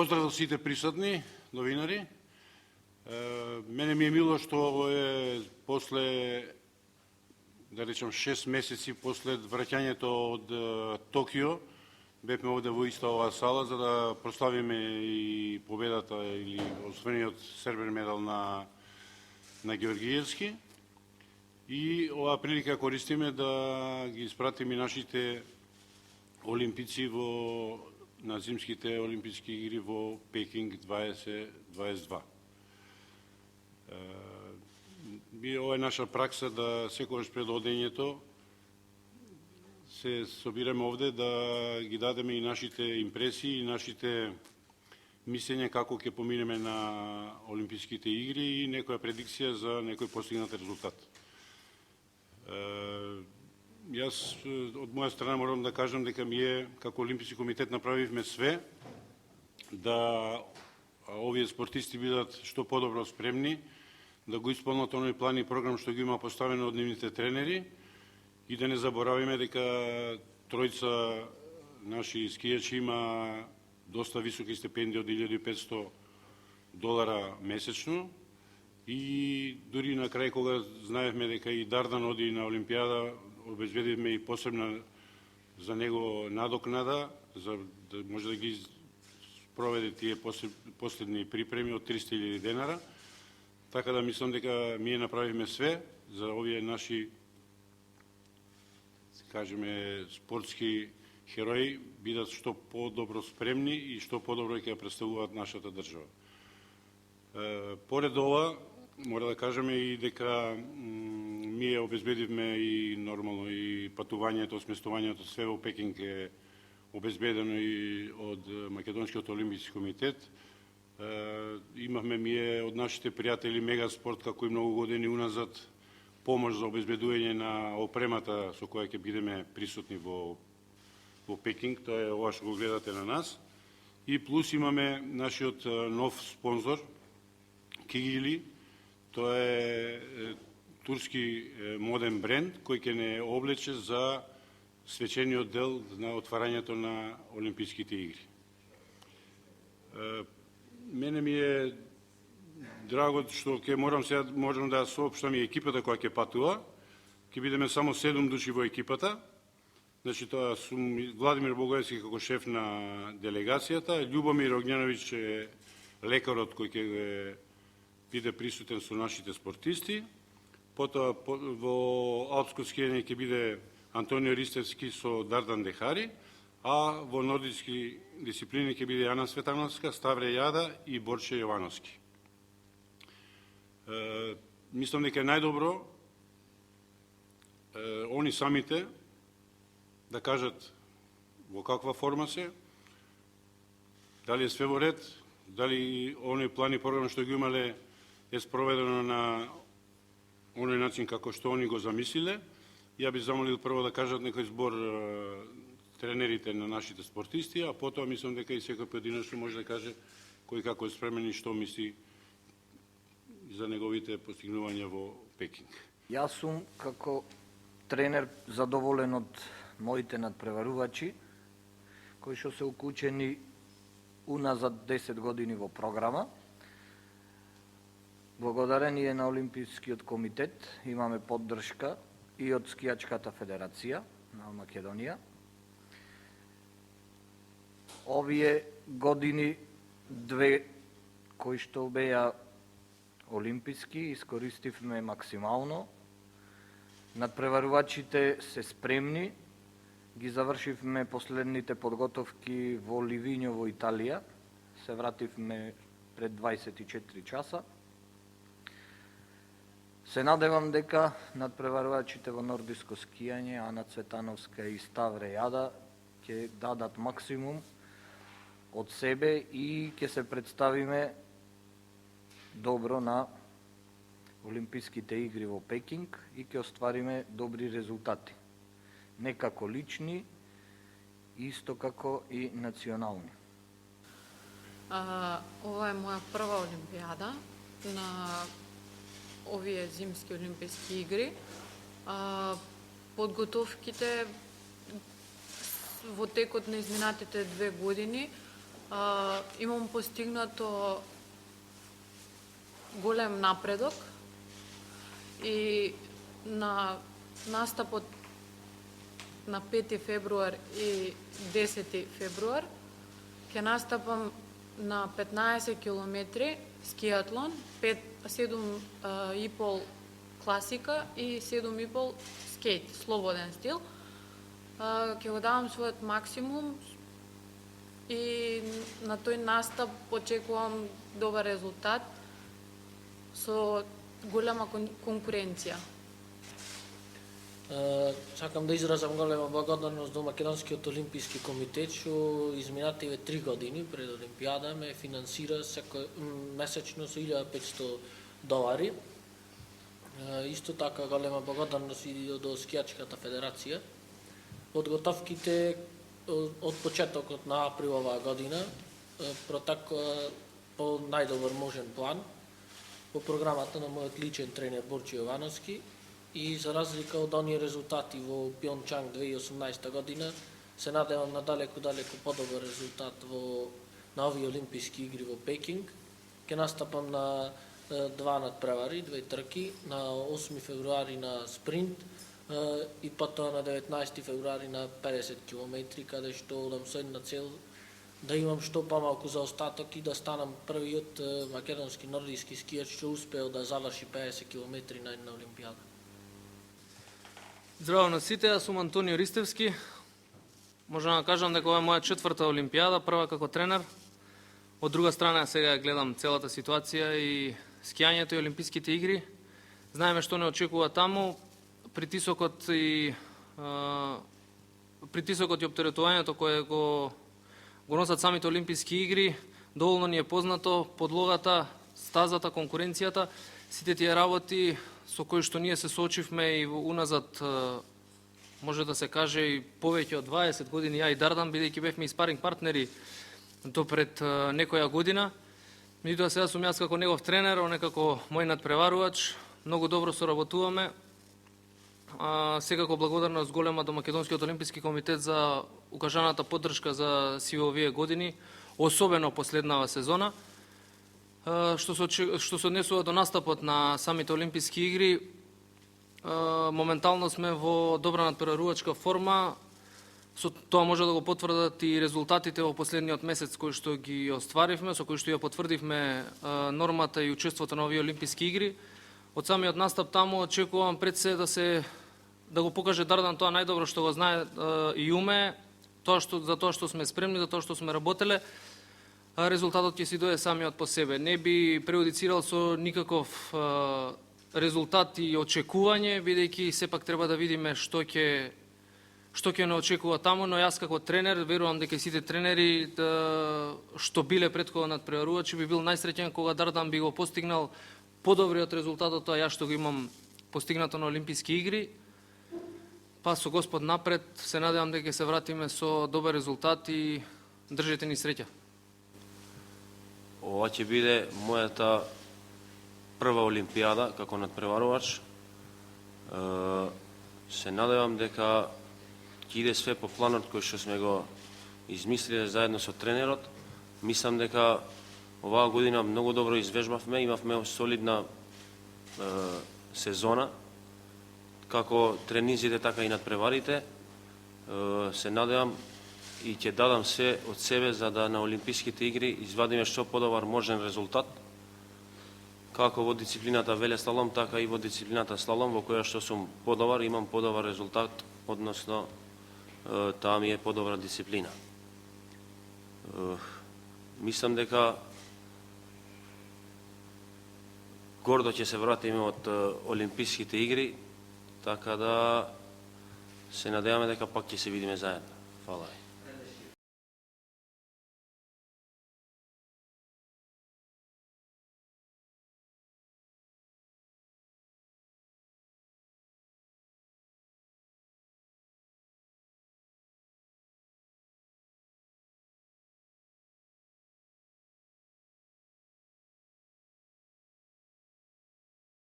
поздрав за сите присутни новинари. Мене ми е мило што е после, да речем, 6 месеци после враќањето од Токио, бевме овде во иста оваа сала за да прославиме и победата или освоениот сербен медал на Георгиевски. И оваа прилика користиме да ги испратиме нашите олимпици на зимските олимписки игри во Пекинг 2022. Ова е наша пракса да секогаш пред одењето се собираме овде да ги дадеме и нашите импресии и нашите мислења како ќе поминеме на олимписките игри и некоја предикција за некој постигнат резултат. Јас од моја страна морам да кажам дека ние како Олимписки комитет направивме све да овие спортисти бидат што подобро спремни, да го исполнат оној план и програм што ги има поставено од нивните тренери и да не заборавиме дека тројца наши скијачи има доста високи стипендии од $1.500 месечно и дури на крај кога знаевме дека и Дардан оди на Олимпијада, обезбедивме и посебна за него надокнада, за да може да ги проведе тие последни припреми од 300.000 денара. Така да мислам дека ние направивме све за овие наши, кажеме, спортски херои бидат што подобро спремни и што подобро ќе представуваат нашата држава. Поред ова, мора да кажеме и дека ние обезбедивме и нормално и патувањето, сместувањето, све во Пекинг е обезбедено и од Македонскиот олимписки комитет. Имавме ние од нашите пријатели Мегаспорт, како и многу години уназад, помош за обезбедување на опремата со која ќе бидеме присутни во Пекинг. Тоа е ова што го гледате на нас. И плюс имаме нашиот нов спонзор, Кигили. Тоа е турски моден бренд кој ќе не облече за свечениот дел на отварањето на Олимписките игри. Мене ми е драго што ќе можам да соопштам и екипата која ќе патува. Ќе бидеме само 7 души во екипата. Значи тоа сум Владимир Богоевски како шеф на делегацијата, Љубомир Огњановиќ е лекарот кој ќе биде присутен со нашите спортисти. Потоа во алпско скијање ќе биде Антонио Ристевски со Дардан Дехари, а во нордички дисциплини ќе биде Јана Светановска, Ставре Јада и Борче Јовановски. Мислам дека е најдобро они самите да кажат во каква форма се, дали е све во ред, дали оној план и програм што ги имале е спроведено на оној начин како што они го замислиле. Ја би замолил прво да кажат некој збор тренерите на нашите спортисти, а потоа мислам дека и секој поединечно може да каже кој како е спремен и што мисли за неговите постигнувања во Пекинг. Јас сум како тренер задоволен од моите надпреварувачи, кои што се уклучени уназад 10 години во програма. Благодарение на Олимпискиот комитет имаме поддршка и од Скијачката федерација на Македонија. Овие години две кои што беа олимписки искористивме максимално. Надпреварувачите се спремни. Ги завршивме последните подготовки во Ливињо во Италија. Се вративме пред 24 часа. Се надевам дека надпреварувачите во нордиско скијање, Ана Цветановска и Ставре Јада, ќе дадат максимум од себе и ќе се представиме добро на Олимписките игри во Пекинг и ќе оствариме добри резултати. Не како лични, исто како и национални. Ова е моја прва Олимпијада на овие зимски олимписки игри. Подготовките во текот на изминатите 2 години Имам постигнато голем напредок и на настапот на 5 февруар и 10 февруар ќе настапам на 15 километри скиатлон, 7,5 класика и 7,5 скейт, слободен стил. Ќе го давам својот максимум и на тој настап очекувам добар резултат со голема конкуренција. Сакам да изразам голема благодарност до Македонскиот олимписки комитет што изминативе 3 години пред Олимпијада ме финансира месечно со $1.500. Исто така голема благодарност и до Скијачката федерација. Подготовките од почетокот на април оваа година протекоа по најдобар можен план по програмата на мојот личен тренер Борчо Јовановски и за разлика од оние резултати во Пјончанг 2018 година се надевам на далеку подобар резултат на овие олимписки игри во Пекинг. Ќе настапам на 2 надпревари, 2 трки, на 8 февруари на спринт и потоа на 19 февруари на 50 км, каде што одам со една цел да имам што помалку заостаток и да станам првиот македонски нордиски скијач што успеал да заврши 50 км на една Олимпијада. Здраво на сите, јас сум Антонио Ристевски. Можам да кажам дека ова е моја 4-та Олимпијада, прва како тренер. Од друга страна сега гледам целата ситуација и скијањето и олимписките игри. Знаеме што не очекува таму. Притисокот и оптеретувањето кое го носат самите олимписки игри, доволно ни е познато, подлогата, стазата, конкуренцијата, сите тие работи со кои што ние се соочивме и уназад, може да се каже и повеќе од 20 години, ја и Дардан, бидејќи бевме и спаринг партнери до пред некоја година. Меѓутоа сега сум јас како негов тренер, он е како мој надпреварувач, многу добро соработуваме. Секако благодарност голема до Македонскиот олимписки комитет за укажаната поддршка за сиве овие години, особено последнава сезона. Што се однесува до настапот на самите олимписки игри, моментално сме во добра надпреварувачка форма. Со тоа може да го потврдат и резултатите во последниот месец кои што ги остваривме, со кои што ја потврдивме нормата и учеството на овие олимписки игри. Од самиот настап таму очекувам пред се да го покаже Дардан тоа најдобро што го знае и умее, за тоа што сме спремни, за тоа што сме работеле. Резултатот ќе си дое самиот по себе. Не би преудицирал со никаков резултат и очекување, бидејќи сепак треба да видиме што ќе не очекува таму, но јас како тренер, верувам дека сите тренери што биле претходно надпреварувачи би бил најсреќен кога Дардан би го постигнал подобриот резултат од тоа јас што го имам постигнато на олимписки игри. Па со Господ напред се надевам дека се вратиме со добар резултат и држете ни среќа. Ова ќе биде мојата прва Олимпијада како надпреварувач. Се надевам дека ќе иде све по планот кој што сме го измислиле заедно со тренерот. Мислам дека оваа година многу добро извежбавме, имавме солидна сезона, како тренизите, така и надпреварите. Се надевам и ќе дадам се од себе за да на олимписките игри извадиме што подобар можен резултат, како во дисциплината велеслалом, така и во дисциплината слалом, во која што сум подобар, имам подобар резултат, односно таа ми е подобра дисциплина. Мислам дека гордо ќе се вратиме од олимписките игри, така да се надеваме дека пак ќе се видиме заедно. Фала.